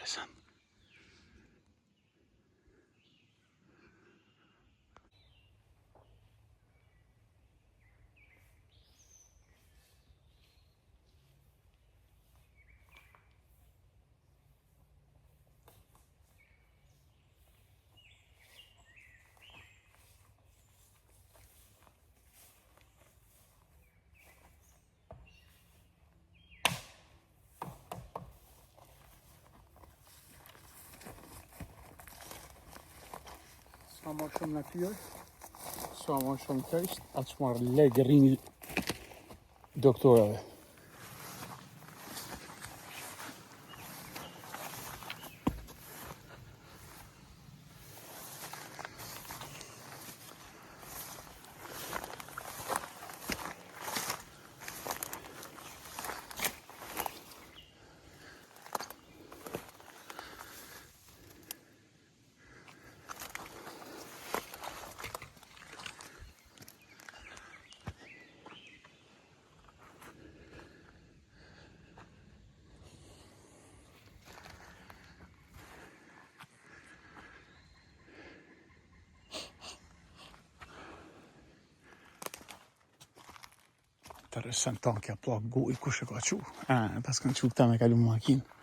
Interesant. Sa më shumë natyrë, sa më shumë tërst, atë që marrë legë rinjë doktorave. Interesant ta kja plak goj, kush e ka qu? Pas kanë qu këta me kalu makinë.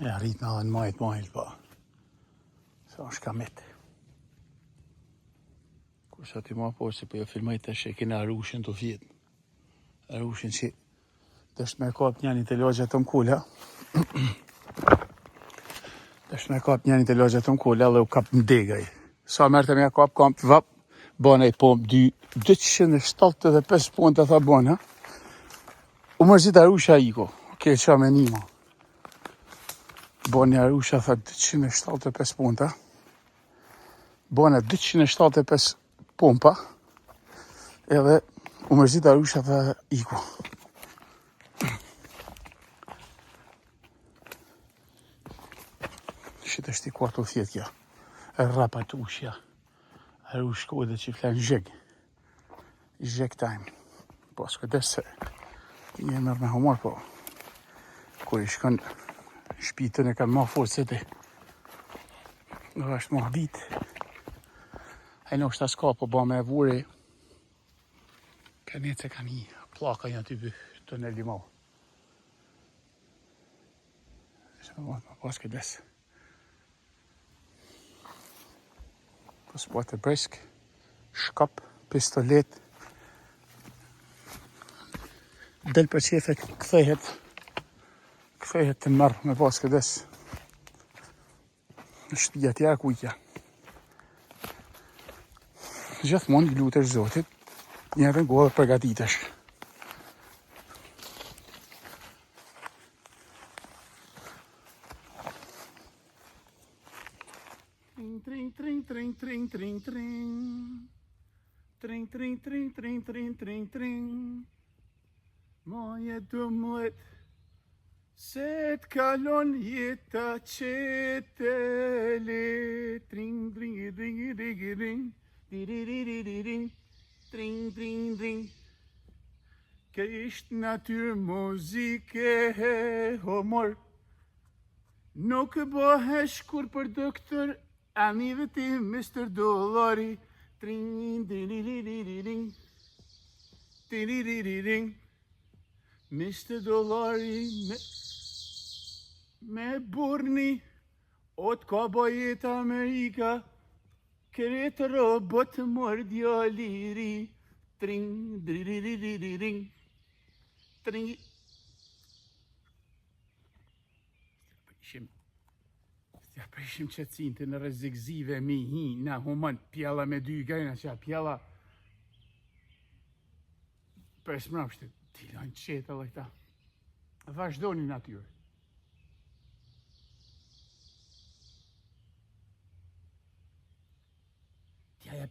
Ja, rrit në adhe në majt, pa. Sa është kamet. Kursa ti ma po se po jo filmaj të shë e kena arushin të fjetë. Arushin që dështë me kap njani të lagja të mkulla. Dështë me kap njani të lagja të mkulla dhe u kap në degaj. Sa mërë të me kap, vap, bana i pom 275 punta tha bana. U mërzit arusha iko. Ke qa me nima. Bani arusha tha 275 punta. Bana 275 pompa. Edhe u mërzit arusha tha iko. Shite shti kuartu fjet kja. E rapa të ushja. Arush ko edhe që flan zheg. Zheg time. Po s'ka desë. Një mërë me humor po. Kur i shkon shpitën e kanë ma forcët e. Dhe është ma dit. E në është aska po ba me vure. Ka një që ka një plaka një aty të në limau. Shë më pas këtë desë. Pas po të bresk, shkap, pistolet. Del për qefe këthehet të mërë me pas këdes. Në shtëpia tja kujtja. Gjithmonë i lutesh Zotit, njëve në godë përgatitesh. Tring, tring, tring, tring, tring, tring. Tring, tring, tring, tring, tring, tring, tring. Maje dëmlet, se t'kalon jeta qetele. Tring, tring, tring, tring, tring. Tring, tring, tring, tring. Kë ishtë natyrë muzike homor. Nuk bëhesh kur për doktor. Amive ti, Mr. Dollari. Tring, tring, tring. Mr. Dollari me burni. O t'ka bajet Amerika. Kretë robot mordja liri. Tring, tring. Tring. Ja prishim qëtësin të në rezikzive mi hi, na human pjalla me dy gajna që a pjalla për smrapshtë, ti lajnë qetë dhe këta. Vazhdoni natyrë.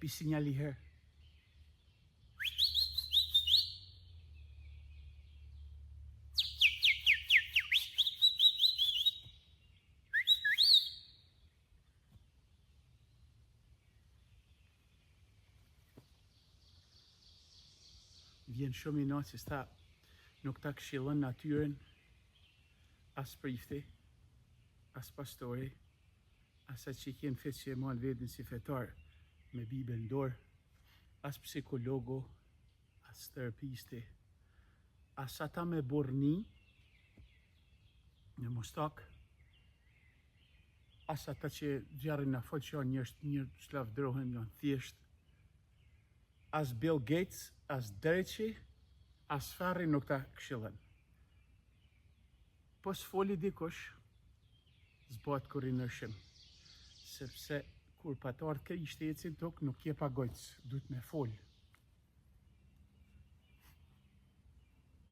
Japi sinjali herë. Vjen shumë i natë se nuk ta këshillon natyrën, as prifti, as pastori, as atë që kënë fetë që e malë vedin si fetar me Bibel në dorë, as psikologu, as terapisti, as ata me borni në mustak, as ata që gjarën në folë që janë një slavdrohen, janë thjesht, as Bill Gates, as Dreqi, as Farri nuk ta këshillën. Po s'foli dikush, zbat kur i nërshim, sepse kur patarët Krishti ecin tok nuk je pa gojc, duhet me fol.